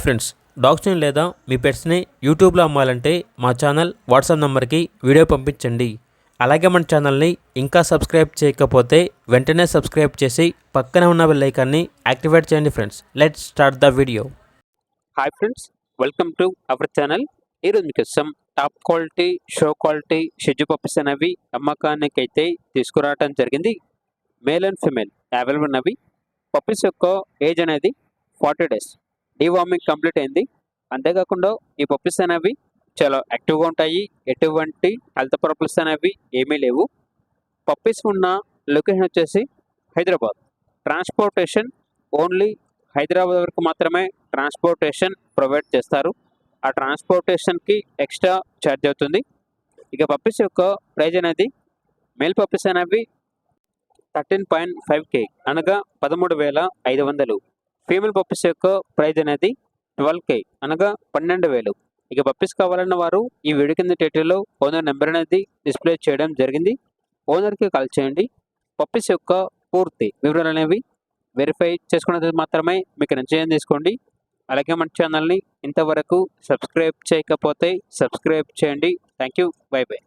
Friends, డాగ్స్ని లేదా మీ పెట్స్ని యూట్యూబ్లో అమ్మాలంటే మా ఛానల్ వాట్సాప్ నెంబర్కి వీడియో పంపించండి. అలాగే మన ఛానల్ని ఇంకా సబ్స్క్రైబ్ చేయకపోతే వెంటనే సబ్స్క్రైబ్ చేసి పక్కనే ఉన్న బెల్ ఐకాన్ని యాక్టివేట్ చేయండి. Friends, let's start the video. Hi friends, welcome to our channel. ఈరోజు మీకోసం టాప్ క్వాలిటీ, షో క్వాలిటీ షిజు పప్పీస్ అనేవి అమ్మకానికి అయితే తీసుకురావడం జరిగింది. మేల్ అండ్ ఫిమేల్ అవైలబుల్ ఉన్నవి. పప్పీస్ యొక్క ఏజ్ అనేది 40 days. డీవార్మింగ్ కంప్లీట్ అయింది. అంతేకాకుండా ఈ పప్పీస్ అనేవి చాలా యాక్టివ్గా ఉంటాయి. ఎటువంటి హెల్త్ ప్రాబ్లమ్స్ అనేవి ఏమీ లేవు. పప్పీస్ ఉన్న లొకేషన్ వచ్చేసి హైదరాబాద్. ట్రాన్స్పోర్టేషన్ ఓన్లీ హైదరాబాద్ వరకు మాత్రమే ట్రాన్స్పోర్టేషన్ ప్రొవైడ్ చేస్తారు. ఆ ట్రాన్స్పోర్టేషన్కి ఎక్స్ట్రా ఛార్జ్ అవుతుంది. ఇక పప్పీస్ యొక్క ప్రైజ్ అనేది మేల్ పప్పీస్ అనేవి 13.5K అనగా 13,500. ఫీమేల్ పప్పీస్ యొక్క ప్రైజ్ అనేది 12K అనగా 12,000. ఇక పప్పీస్ కావాలన్న వారు ఈ వీడియో కింద టైటిల్లో ఓనర్ నెంబర్ అనేది డిస్ప్లే చేయడం జరిగింది. ఓనర్కి కాల్ చేయండి. పప్పీస్ యొక్క పూర్తి వివరాలు అనేవి వెరిఫై చేసుకున్నది మాత్రమే మీకు నిర్ణయం తీసుకోండి. అలాగే మన ఛానల్ని ఇంతవరకు సబ్స్క్రైబ్ చేయకపోతే సబ్స్క్రైబ్ చేయండి. Thank you. By by.